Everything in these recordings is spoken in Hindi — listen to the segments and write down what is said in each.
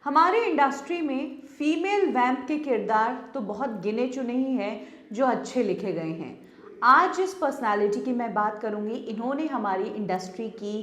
हमारे इंडस्ट्री में फीमेल वैम्प के किरदार तो बहुत गिने चुने ही हैं जो अच्छे लिखे गए हैं। आज जिस पर्सनालिटी की मैं बात करूंगी, इन्होंने हमारी इंडस्ट्री की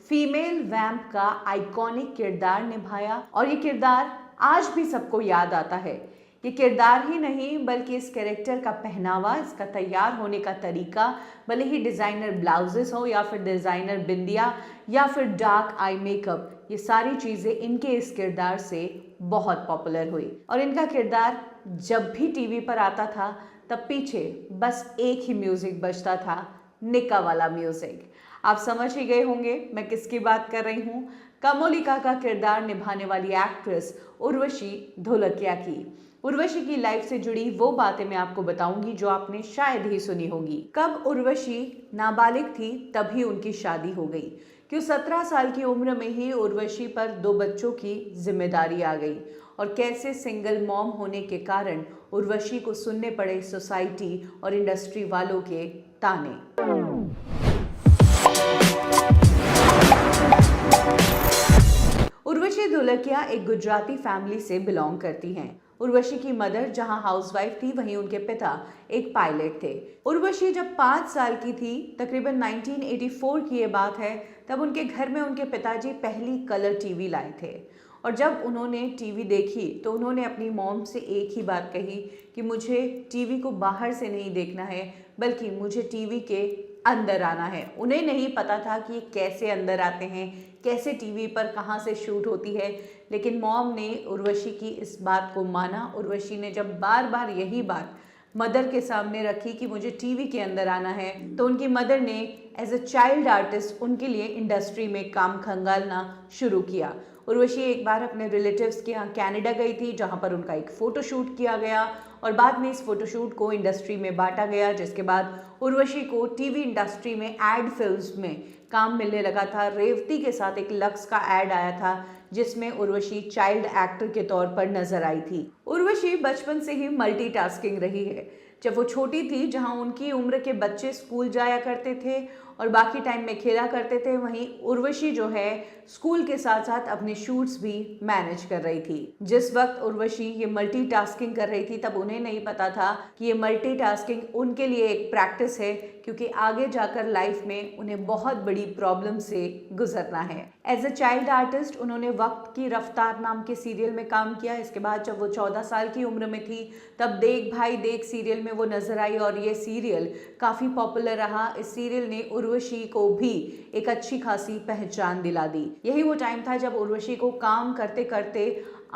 फीमेल वैम्प का आइकॉनिक किरदार निभाया और ये किरदार आज भी सबको याद आता है। ये किरदार ही नहीं बल्कि इस कैरेक्टर का पहनावा, इसका तैयार होने का तरीका, भले ही डिज़ाइनर ब्लाउजेस हो या फिर डिज़ाइनर बिंदिया या फिर डार्क आई मेकअप, ये सारी चीज़ें इनके इस किरदार से बहुत पॉपुलर हुई। और इनका किरदार जब भी टीवी पर आता था तब पीछे बस एक ही म्यूज़िक बजता था, निका वाला म्यूज़िक। आप समझ ही गए होंगे मैं किसकी बात कर रही हूँ। कमोलिका का किरदार निभाने वाली एक्ट्रेस उर्वशी ढोलकिया की। उर्वशी की लाइफ से जुड़ी वो बातें मैं आपको बताऊंगी जो आपने शायद ही सुनी होगी। कब उर्वशी नाबालिग थी तभी उनकी शादी हो गई। क्यों 17 साल की उम्र में ही उर्वशी पर 2 बच्चों की जिम्मेदारी आ गई और कैसे सिंगल मॉम होने के कारण उर्वशी को सुनने पड़े सोसाइटी और इंडस्ट्री वालों के ताने। उर्वशी ढोलकिया एक गुजराती फैमिली से बिलोंग करती हैं। उर्वशी की मदर जहां हाउसवाइफ थी, वहीं उनके पिता एक पायलट थे। उर्वशी जब 5 साल की थी, तकरीबन 1984 की ये बात है, तब उनके घर में उनके पिताजी पहली कलर टीवी लाए थे। और जब उन्होंने टीवी देखी तो उन्होंने अपनी मॉम से एक ही बात कही कि मुझे टीवी को बाहर से नहीं देखना है, बल्कि मुझे टीवी के अंदर आना है। उन्हें नहीं पता था कि ये कैसे अंदर आते हैं, कैसे टीवी पर कहाँ से शूट होती है, लेकिन मॉम ने उर्वशी की इस बात को माना। उर्वशी ने जब बार बार यही बात मदर के सामने रखी कि मुझे टीवी के अंदर आना है, तो उनकी मदर ने एज अ चाइल्ड आर्टिस्ट उनके लिए इंडस्ट्री में काम खंगालना शुरू किया। उर्वशी एक बार अपने रिलेटिव्स के यहाँ कनाडा गई थी, जहाँ पर उनका एक फ़ोटोशूट किया गया और बाद में इस फोटोशूट को इंडस्ट्री में बांटा गया, जिसके बाद उर्वशी को टीवी इंडस्ट्री में एड फिल्म्स में काम मिलने लगा था। रेवती के साथ एक लक्स का एड आया था जिसमें उर्वशी चाइल्ड एक्टर के तौर पर नजर आई थी। उर्वशी बचपन से ही मल्टीटास्किंग रही है। जब वो छोटी थी, जहां उनकी उम्र के बच्चे स्कूल जाया करते थे और बाकी टाइम में खेला करते थे, वहीं उर्वशी जो है स्कूल के साथ साथ अपने शूट्स भी मैनेज कर रही थी। जिस वक्त उर्वशी ये मल्टीटास्किंग कर रही थी तब उन्हें नहीं पता था कि ये मल्टीटास्किंग उनके लिए एक प्रैक्टिस है, क्योंकि आगे जाकर लाइफ में उन्हें बहुत बड़ी प्रॉब्लम से गुजरना है। एज अ चाइल्ड आर्टिस्ट उन्होंने वक्त की रफ्तार नाम के सीरियल में काम किया। इसके बाद जब वो 14 साल की उम्र में थी तब देख भाई देख सीरियल में वो नजर आई और ये सीरियल काफ़ी पॉपुलर रहा। इस सीरियल ने उर्वशी को भी एक अच्छी खासी पहचान दिला दी। यही वो टाइम था जब उर्वशी को काम करते करते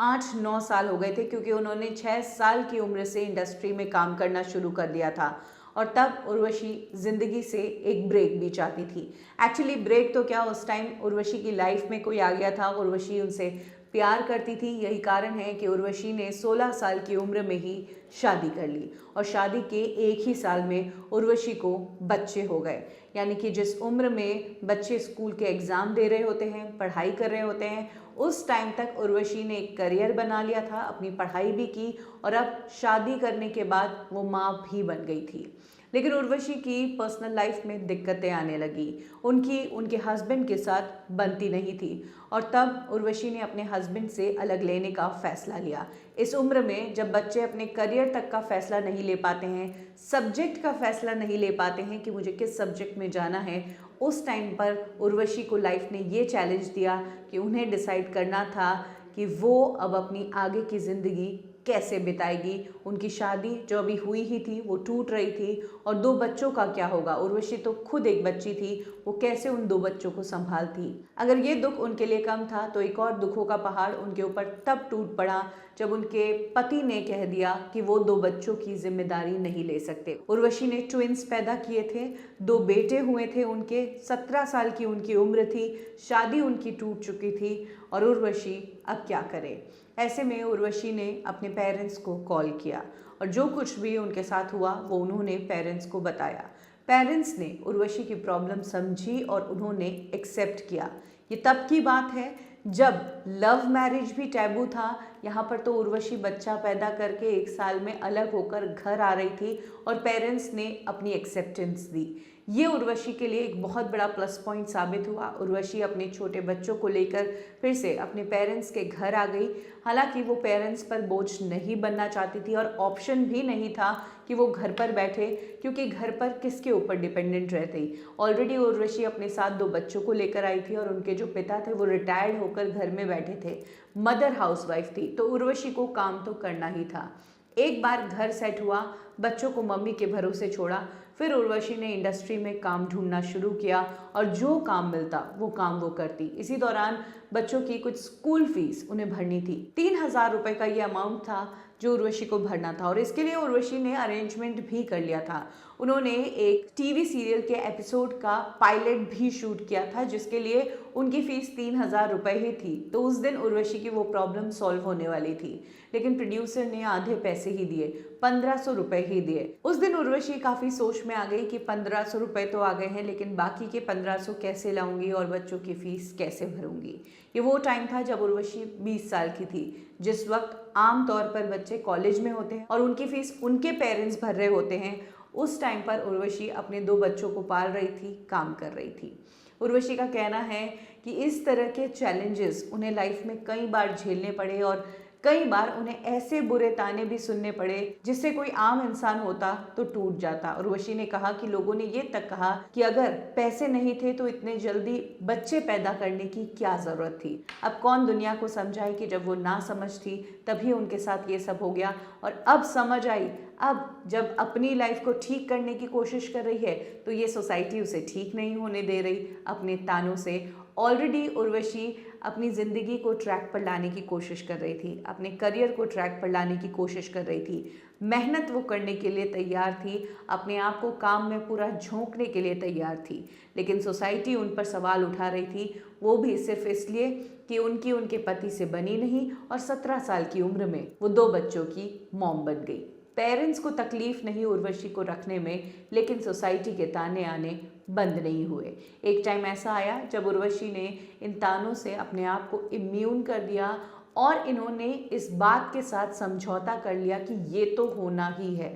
8-9 साल हो गए थे, क्योंकि उन्होंने 6 साल की उम्र से इंडस्ट्री में काम करना शुरू कर दिया था। और तब उर्वशी ज़िंदगी से एक ब्रेक भी चाहती थी। एक्चुअली ब्रेक तो क्या, उस टाइम उर्वशी की लाइफ में कोई आ गया था, उर्वशी उनसे प्यार करती थी। यही कारण है कि उर्वशी ने 16 साल की उम्र में ही शादी कर ली और शादी के एक ही साल में उर्वशी को बच्चे हो गए। यानी कि जिस उम्र में बच्चे स्कूल के एग्ज़ाम दे रहे होते हैं, पढ़ाई कर रहे होते हैं, उस टाइम तक उर्वशी ने एक करियर बना लिया था, अपनी पढ़ाई भी की और अब शादी करने के बाद वो माँ भी बन गई थी। लेकिन उर्वशी की पर्सनल लाइफ में दिक्कतें आने लगी। उनके हस्बैंड के साथ बनती नहीं थी और तब उर्वशी ने अपने हस्बैंड से अलग लेने का फैसला लिया। इस उम्र में जब बच्चे अपने करियर तक का फैसला नहीं ले पाते हैं, सब्जेक्ट का फैसला नहीं ले पाते हैं कि मुझे किस सब्जेक्ट में जाना है, उस टाइम पर उर्वशी को लाइफ ने ये चैलेंज दिया कि उन्हें डिसाइड करना था कि वो अब अपनी आगे की ज़िंदगी कैसे बिताएगी। उनकी शादी जो अभी हुई ही थी वो टूट रही थी और 2 बच्चों का क्या होगा। उर्वशी तो खुद एक बच्ची थी, वो कैसे उन 2 बच्चों को संभालती। अगर ये दुख उनके लिए कम था तो एक और दुखों का पहाड़ उनके ऊपर तब टूट पड़ा जब उनके पति ने कह दिया कि वो 2 बच्चों की जिम्मेदारी नहीं ले सकते। उर्वशी ने ट्विंस पैदा किए थे, 2 बेटे हुए थे उनके। 17 साल की उनकी उम्र थी, शादी उनकी टूट चुकी थी और उर्वशी अब क्या करे। ऐसे में उर्वशी ने अपने पेरेंट्स को कॉल किया और जो कुछ भी उनके साथ हुआ वो उन्होंने पेरेंट्स को बताया। पेरेंट्स ने उर्वशी की प्रॉब्लम समझी और उन्होंने एक्सेप्ट किया। ये तब की बात है जब लव मैरिज भी टैबू था। यहाँ पर तो उर्वशी बच्चा पैदा करके 1 साल में अलग होकर घर आ रही थी और पेरेंट्स ने अपनी एक्सेप्टेंस दी। ये उर्वशी के लिए एक बहुत बड़ा प्लस पॉइंट साबित हुआ। उर्वशी अपने छोटे बच्चों को लेकर फिर से अपने पेरेंट्स के घर आ गई। हालांकि वो पेरेंट्स पर बोझ नहीं बनना चाहती थी और ऑप्शन भी नहीं था कि वो घर पर बैठे, क्योंकि घर पर किसके ऊपर डिपेंडेंट रहती। ऑलरेडी उर्वशी अपने साथ 2 बच्चों को लेकर आई थी और उनके जो पिता थे वो रिटायर्ड होकर घर में बैठे थे। मदर हाउसवाइफ थी, तो उर्वशी को काम तो करना ही था। एक बार घर सेट हुआ, बच्चों को मम्मी के भरोसे छोड़ा, फिर उर्वशी ने इंडस्ट्री में काम ढूंढना शुरू किया और जो काम मिलता वो काम वो करती। इसी दौरान बच्चों की कुछ स्कूल फीस उन्हें भरनी थी। 3,000 रुपये का ये अमाउंट था जो उर्वशी को भरना था और इसके लिए उर्वशी ने अरेंजमेंट भी कर लिया था। उन्होंने एक टीवी सीरियल के एपिसोड का पायलट भी शूट किया था, जिसके लिए उनकी फीस 3,000 रुपये ही थी। तो उस दिन उर्वशी की वो प्रॉब्लम सॉल्व होने वाली थी, लेकिन प्रोड्यूसर ने आधे पैसे ही दिए, 1,500 रुपये ही दिए। उस दिन उर्वशी काफ़ी सोच में आ गई कि 1,500 रुपये तो आ गए हैं, लेकिन बाकी के 1,500 कैसे लाऊंगी और बच्चों की फीस कैसे भरूंगी। ये वो टाइम था जब उर्वशी 20 साल की थी, जिस वक्त आम तौर पर बच्चे कॉलेज में होते हैं और उनकी फीस उनके पेरेंट्स भर रहे होते हैं। उस टाइम पर उर्वशी अपने 2 बच्चों को पाल रही थी, काम कर रही थी। उर्वशी का कहना है कि इस तरह के चैलेंजेस उन्हें लाइफ में कई बार झेलने पड़े और कई बार उन्हें ऐसे बुरे ताने भी सुनने पड़े जिससे कोई आम इंसान होता तो टूट जाता। उर्वशी ने कहा कि लोगों ने ये तक कहा कि अगर पैसे नहीं थे तो इतने जल्दी बच्चे पैदा करने की क्या ज़रूरत थी। अब कौन दुनिया को समझाए कि जब वो ना समझ थी तभी उनके साथ ये सब हो गया और अब समझ आई। अब जब अपनी लाइफ को ठीक करने की कोशिश कर रही है तो ये सोसाइटी उसे ठीक नहीं होने दे रही अपने तानों से। ऑलरेडी उर्वशी अपनी ज़िंदगी को ट्रैक पर लाने की कोशिश कर रही थी, अपने करियर को ट्रैक पर लाने की कोशिश कर रही थी। मेहनत वो करने के लिए तैयार थी, अपने आप को काम में पूरा झोंकने के लिए तैयार थी, लेकिन सोसाइटी उन पर सवाल उठा रही थी, वो भी सिर्फ इसलिए कि उनके पति से बनी नहीं और 17 साल की उम्र में वो 2 बच्चों की मॉम बन गई। पेरेंट्स को तकलीफ नहीं उर्वशी को रखने में, लेकिन सोसाइटी के ताने आने बंद नहीं हुए। एक टाइम ऐसा आया जब उर्वशी ने इन तानों से अपने आप को इम्यून कर दिया और इन्होंने इस बात के साथ समझौता कर लिया कि ये तो होना ही है,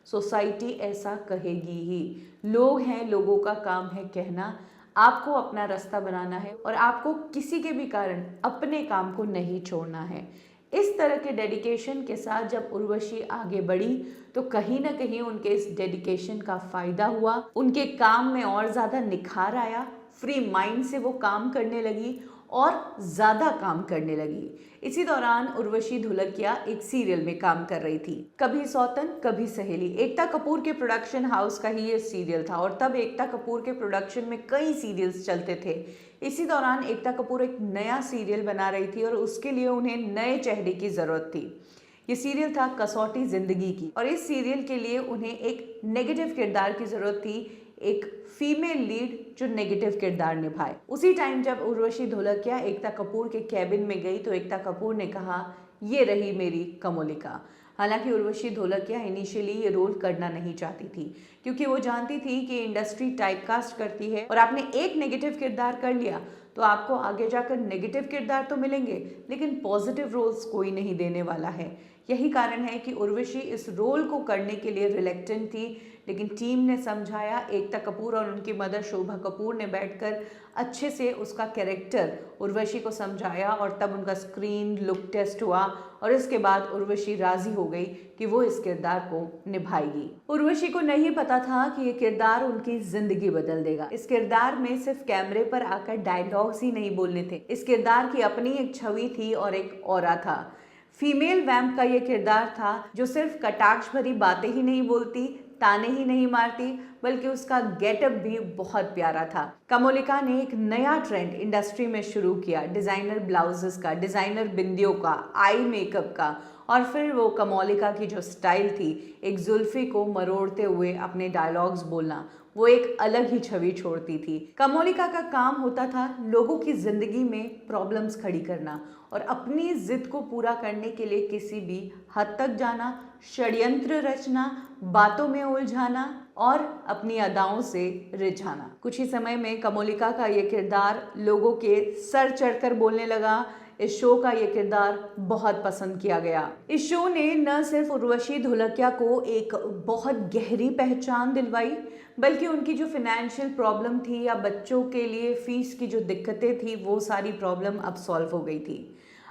सोसाइटी ऐसा कहेगी ही। लोग हैं, लोगों का काम है कहना, आपको अपना रास्ता बनाना है और आपको किसी के भी कारण अपने काम को नहीं छोड़ना है। इस तरह के डेडिकेशन के साथ जब उर्वशी आगे बढ़ी तो कहीं ना कहीं उनके इस डेडिकेशन का फ़ायदा हुआ, उनके काम में और ज़्यादा निखार आया, फ्री माइंड से वो काम करने लगी और ज़्यादा काम करने लगी। इसी दौरान उर्वशी ढोलकिया एक सीरियल में काम कर रही थी, कभी सौतन कभी सहेली। एकता कपूर के प्रोडक्शन हाउस का ही ये सीरियल था और तब एकता कपूर के प्रोडक्शन में कई सीरियल्स चलते थे। इसी दौरान एकता कपूर एक नया सीरियल बना रही थी और उसके लिए उन्हें नए चेहरे की ज़रूरत थी। ये सीरियल था कसौटी ज़िंदगी की और इस सीरियल के लिए उन्हें एक नेगेटिव किरदार की ज़रूरत थी, एक फीमेल लीड जो नेगेटिव किरदार निभाए। उसी टाइम जब उर्वशी ढोलकिया एकता कपूर के कैबिन में गई तो एकता कपूर ने कहा, ये रही मेरी कमोलिका। हालांकि उर्वशी ढोलकिया इनिशियली ये रोल करना नहीं चाहती थी, क्योंकि वो जानती थी कि इंडस्ट्री टाइपकास्ट करती है और आपने एक नेगेटिव किरदार कर लिया तो आपको आगे जाकर नेगेटिव किरदार तो मिलेंगे, लेकिन पॉजिटिव रोल्स कोई नहीं देने वाला है। यही कारण है कि उर्वशी इस रोल को करने के लिए रिलेक्टेंट थी, लेकिन टीम ने समझाया, एकता कपूर और उनकी मदर शोभा कपूर ने बैठकर अच्छे से उसका कैरेक्टर उर्वशी को समझाया और तब उनका स्क्रीन लुक टेस्ट हुआ और इसके बाद उर्वशी राजी हो गई कि वो इस किरदार को निभाएगी। उर्वशी को नहीं पता था कि ये किरदार उनकी जिंदगी बदल देगा। इस किरदार में सिर्फ कैमरे पर आकर डायलॉग्स ही नहीं बोलने थे, इस किरदार की अपनी एक छवि थी और एक ऑरा था। फीमेल वैम्प का ये किरदार था जो सिर्फ कटाक्ष भरी बातें ही नहीं बोलती, ताने ही नहीं मारती, बल्कि उसका गेटअप भी बहुत प्यारा था। कमोलिका ने एक नया ट्रेंड इंडस्ट्री में शुरू किया, डिज़ाइनर ब्लाउजेस का, डिज़ाइनर बिंदियों का, आई मेकअप का। और फिर वो कमोलिका की जो स्टाइल थी, एक जुल्फी को मरोड़ते हुए अपने डायलॉग्स बोलना, वो एक अलग ही छवि छोड़ती थी। कमोलिका का काम होता था लोगों की जिंदगी में प्रॉब्लम्स खड़ी करना और अपनी जिद को पूरा करने के लिए किसी भी हद तक जाना, षड्यंत्र रचना, बातों में उलझाना और अपनी अदाओं से रिझाना। कुछ ही समय में कमोलिका का ये किरदार लोगों के सर चढ़कर बोलने लगा। इस शो का ये किरदार बहुत पसंद किया गया। इस शो ने न सिर्फ उर्वशी ढोलकिया को एक बहुत गहरी पहचान दिलवाई, बल्कि उनकी जो फाइनेंशियल प्रॉब्लम थी या बच्चों के लिए फ़ीस की जो दिक्कतें थी वो सारी प्रॉब्लम अब सॉल्व हो गई थी।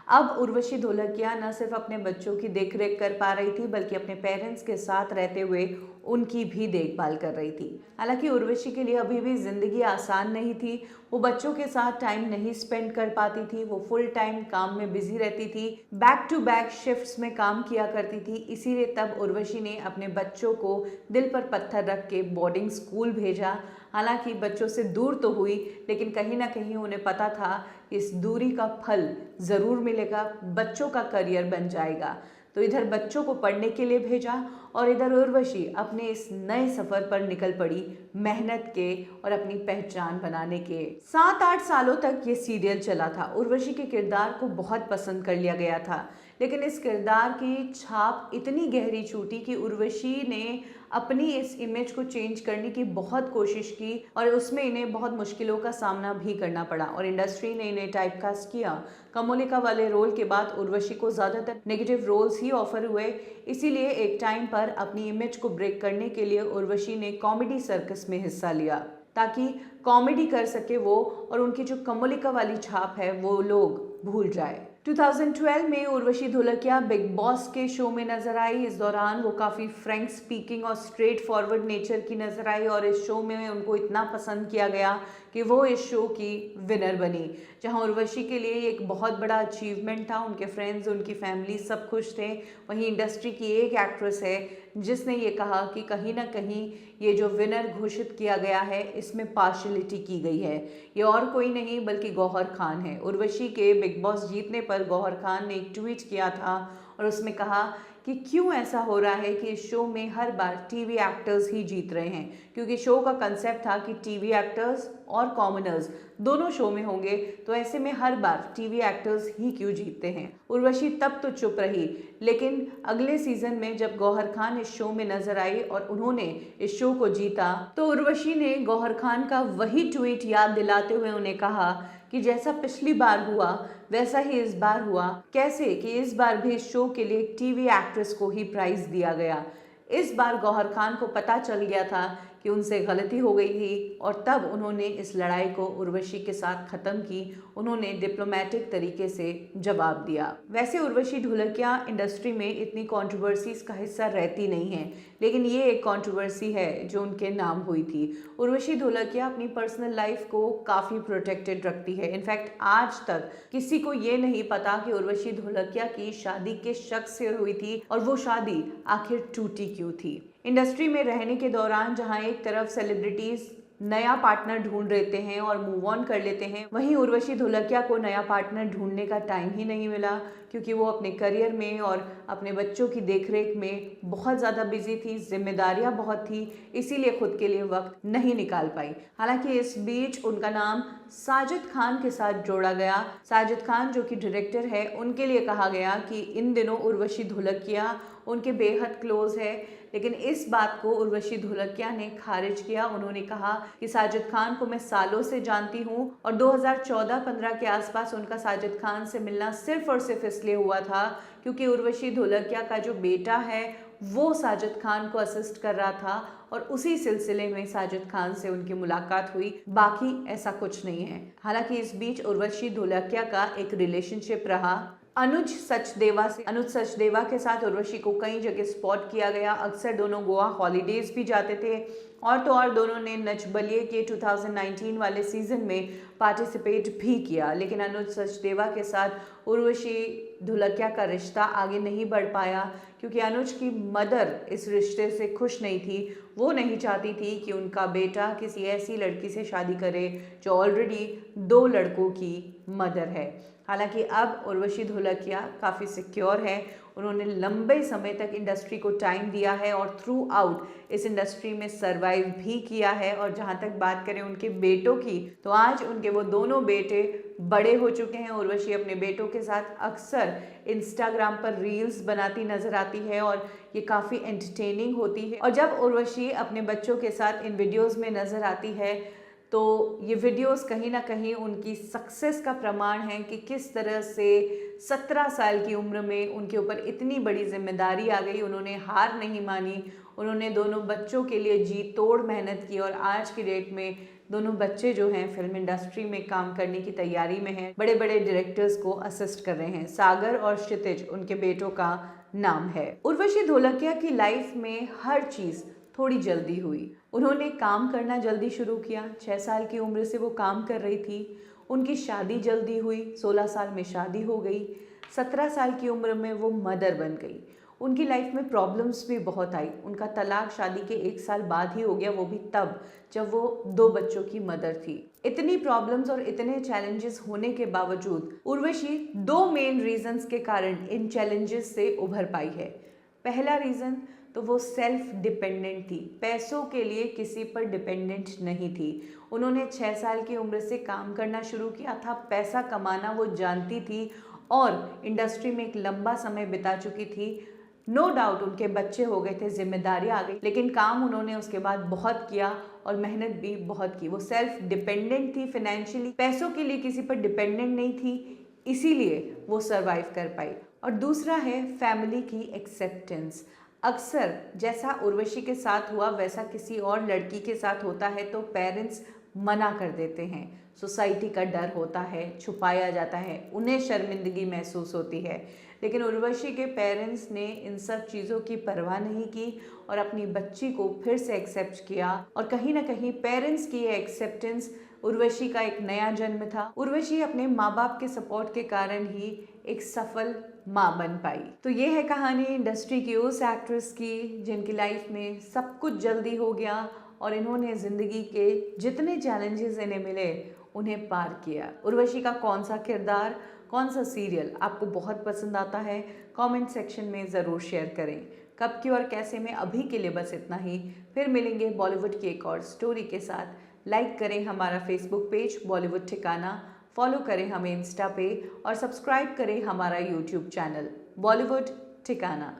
अब उर्वशी ढोलकिया न सिर्फ अपने बच्चों की देखरेख कर पा रही थी बल्कि अपने पेरेंट्स के साथ रहते हुए उनकी भी देखभाल कर रही थी। हालांकि उर्वशी के लिए अभी भी ज़िंदगी आसान नहीं थी। वो बच्चों के साथ टाइम नहीं स्पेंड कर पाती थी। वो फुल टाइम काम में बिजी रहती थी, बैक टू बैक शिफ्ट्स में काम किया करती थी। इसीलिए तब उर्वशी ने अपने बच्चों को दिल पर पत्थर रख के बोर्डिंग स्कूल भेजा। हालांकि बच्चों से दूर तो हुई, लेकिन कहीं ना कहीं उन्हें पता था इस दूरी का फल ज़रूर मिलेगा, बच्चों का करियर बन जाएगा। तो इधर बच्चों को पढ़ने के लिए भेजा और इधर उर्वशी अपने इस नए सफ़र पर निकल पड़ी मेहनत के और अपनी पहचान बनाने के। 7-8 सालों तक ये सीरियल चला था। उर्वशी के किरदार को बहुत पसंद कर लिया गया था, लेकिन इस किरदार की छाप इतनी गहरी छूटी कि उर्वशी ने अपनी इस इमेज को चेंज करने की बहुत कोशिश की और उसमें इन्हें बहुत मुश्किलों का सामना भी करना पड़ा और इंडस्ट्री ने इन्हें टाइपकास्ट किया। कमोलिका वाले रोल के बाद उर्वशी को ज़्यादातर नेगेटिव रोल्स ही ऑफर हुए। इसीलिए एक टाइम पर अपनी इमेज को ब्रेक करने के लिए उर्वशी ने कॉमेडी सर्कस में हिस्सा लिया ताकि कॉमेडी कर सके वो और उनकी जो कमोलिका वाली छाप है वो लोग भूल जाए। 2012 में उर्वशी ढोलकिया बिग बॉस के शो में नजर आई। इस दौरान वो काफ़ी फ्रैंक स्पीकिंग और स्ट्रेट फॉरवर्ड नेचर की नजर आई और इस शो में उनको इतना पसंद किया गया कि वो इस शो की विनर बनी। जहां उर्वशी के लिए एक बहुत बड़ा अचीवमेंट था, उनके फ्रेंड्स, उनकी फैमिली सब खुश थे। वहीं इंडस्ट्री की एक एक्ट्रेस है जिसने ये कहा कि कहीं ना कहीं ये जो विनर घोषित किया गया है इसमें पार्शलिटी की गई है। ये और कोई नहीं बल्कि गौहर खान है। उर्वशी के बिग बॉस जीतने पर गौहर खान ने एक ट्वीट किया था और उसमें कहा कि क्यों ऐसा हो रहा है कि इस शो में हर बार टीवी एक्टर्स ही जीत रहे हैं, क्योंकि शो का कंसेप्ट था कि टीवी एक्टर्स और कॉमनर्स दोनों शो में होंगे, तो ऐसे में हर बार टीवी एक्टर्स ही क्यों जीतते हैं। उर्वशी तब तो चुप रही, लेकिन अगले सीजन में जब गौहर खान इस शो में नजर आई और उन्होंने इस शो को जीता तो उर्वशी ने गौहर खान का वही ट्वीट याद दिलाते हुए उन्हें कहा कि जैसा पिछली बार हुआ वैसा ही इस बार हुआ। कैसे कि इस बार भी इस शो के लिए टीवी एक्ट्रेस को ही प्राइज दिया गया। इस बार गौहर खान को पता चल गया था कि उनसे गलती हो गई थी और तब उन्होंने इस लड़ाई को उर्वशी के साथ ख़त्म की। उन्होंने डिप्लोमेटिक तरीके से जवाब दिया। वैसे उर्वशी ढोलकिया इंडस्ट्री में इतनी कंट्रोवर्सीज का हिस्सा रहती नहीं है, लेकिन ये एक कंट्रोवर्सी है जो उनके नाम हुई थी। उर्वशी ढोलकिया अपनी पर्सनल लाइफ को काफ़ी प्रोटेक्टेड रखती है। इनफैक्ट आज तक किसी को ये नहीं पता कि उर्वशी ढोलकिया की शादी किस शख्स से हुई थी और वो शादी आखिर टूटी क्यों थी। इंडस्ट्री में रहने के दौरान जहां एक तरफ सेलिब्रिटीज नया पार्टनर ढूंढ लेते हैं और मूव ऑन कर लेते हैं, वहीं उर्वशी ढोलकिया को नया पार्टनर ढूंढने का टाइम ही नहीं मिला, क्योंकि वो अपने करियर में और अपने बच्चों की देखरेख में बहुत ज़्यादा बिजी थी, जिम्मेदारियां बहुत थी, इसीलिए खुद के लिए वक्त नहीं निकाल पाई। हालांकि इस बीच उनका नाम साजिद खान के साथ जोड़ा गया। साजिद खान जो कि डायरेक्टर है, उनके लिए कहा गया कि इन दिनों उर्वशी ढोलकिया उनके बेहद क्लोज है, लेकिन इस बात को उर्वशी ढोलकिया ने खारिज किया। उन्होंने कहा कि साजिद खान को मैं सालों से जानती हूँ और 2014-15 के आसपास उनका साजिद खान से मिलना सिर्फ और सिर्फ इसलिए हुआ था क्योंकि उर्वशी ढोलकिया का जो बेटा है वो साजिद खान को असिस्ट कर रहा था और उसी सिलसिले में साजिद खान से उनकी मुलाकात हुई। बाकी ऐसा कुछ नहीं है। हालांकि इस बीच उर्वशी ढोलकिया का एक रिलेशनशिप रहा अनुज सचदेवा के साथ। उर्वशी को कई जगह स्पॉट किया गया। अक्सर दोनों गोवा हॉलीडेज भी जाते थे और तो और दोनों ने नच बलिए के 2019 वाले सीजन में पार्टिसिपेट भी किया। लेकिन अनुज सचदेवा के साथ उर्वशी ढोलकिया का रिश्ता आगे नहीं बढ़ पाया क्योंकि अनुज की मदर इस रिश्ते से खुश नहीं थी। वो नहीं चाहती थी कि उनका बेटा किसी ऐसी लड़की से शादी करे जो ऑलरेडी 2 लड़कों की मदर है। हालांकि अब उर्वशी ढोलकिया काफ़ी सिक्योर है। उन्होंने लंबे समय तक इंडस्ट्री को टाइम दिया है और थ्रू आउट इस इंडस्ट्री में सरवाइव भी किया है। और जहां तक बात करें उनके बेटों की, तो आज उनके वो दोनों बेटे बड़े हो चुके हैं। उर्वशी अपने बेटों के साथ अक्सर इंस्टाग्राम पर रील्स बनाती नजर आती है और ये काफ़ी एंटरटेनिंग होती है। और जब उर्वशी अपने बच्चों के साथ इन वीडियोज़ में नज़र आती है तो ये वीडियोस कहीं ना कहीं उनकी सक्सेस का प्रमाण है कि किस तरह से 17 साल की उम्र में उनके ऊपर इतनी बड़ी जिम्मेदारी आ गई। उन्होंने हार नहीं मानी, उन्होंने दोनों बच्चों के लिए जी तोड़ मेहनत की और आज की डेट में दोनों बच्चे जो हैं फिल्म इंडस्ट्री में काम करने की तैयारी में हैं, बड़े बड़े डायरेक्टर्स को असिस्ट कर रहे हैं। सागर और क्षितिज उनके बेटों का नाम है। उर्वशी ढोलकिया की लाइफ में हर चीज़ थोड़ी जल्दी हुई। उन्होंने काम करना जल्दी शुरू किया, 6 साल की उम्र से वो काम कर रही थी। उनकी शादी जल्दी हुई, 16 साल में शादी हो गई। 17 साल की उम्र में वो मदर बन गई। उनकी लाइफ में प्रॉब्लम्स भी बहुत आई। उनका तलाक शादी के 1 साल बाद ही हो गया, वो भी तब जब वो 2 बच्चों की मदर थी। इतनी प्रॉब्लम्स और इतने चैलेंजेस होने के बावजूद उर्वशी 2 मेन रीजंस के कारण इन चैलेंजेस से उभर पाई है। पहला रीज़न तो वो सेल्फ डिपेंडेंट थी, पैसों के लिए किसी पर डिपेंडेंट नहीं थी। उन्होंने 6 साल की उम्र से काम करना शुरू किया था, पैसा कमाना वो जानती थी और इंडस्ट्री में एक लंबा समय बिता चुकी थी। नो डाउट उनके बच्चे हो गए थे, जिम्मेदारी आ गई, लेकिन काम उन्होंने उसके बाद बहुत किया और मेहनत भी बहुत की। वो सेल्फ डिपेंडेंट थी फाइनेंशियली, पैसों के लिए किसी पर डिपेंडेंट नहीं थी, इसीलिए वो सरवाइव कर पाई। और दूसरा है फैमिली की एक्सेप्टेंस। अक्सर जैसा उर्वशी के साथ हुआ वैसा किसी और लड़की के साथ होता है तो पेरेंट्स मना कर देते हैं। सोसाइटी का डर होता है, छुपाया जाता है, उन्हें शर्मिंदगी महसूस होती है। लेकिन उर्वशी के पेरेंट्स ने इन सब चीज़ों की परवाह नहीं की और अपनी बच्ची को फिर से एक्सेप्ट किया। और कहीं ना कहीं पेरेंट्स की ये एक्सेप्टेंस उर्वशी का एक नया जन्म था। उर्वशी अपने माँ बाप के सपोर्ट के कारण ही एक सफल माँ बन पाई। तो ये है कहानी इंडस्ट्री की उस एक्ट्रेस की जिनकी लाइफ में सब कुछ जल्दी हो गया और इन्होंने ज़िंदगी के जितने चैलेंजेस इन्हें मिले उन्हें पार किया। उर्वशी का कौन सा किरदार, कौन सा सीरियल आपको बहुत पसंद आता है, कमेंट सेक्शन में ज़रूर शेयर करें। कब की और कैसे में अभी के लिए बस इतना ही। फिर मिलेंगे बॉलीवुड की एक और स्टोरी के साथ। लाइक करें हमारा फेसबुक पेज बॉलीवुड ठिकाना, फॉलो करें हमें इंस्टा पे और सब्सक्राइब करें हमारा यूट्यूब चैनल बॉलीवुड ठिकाना।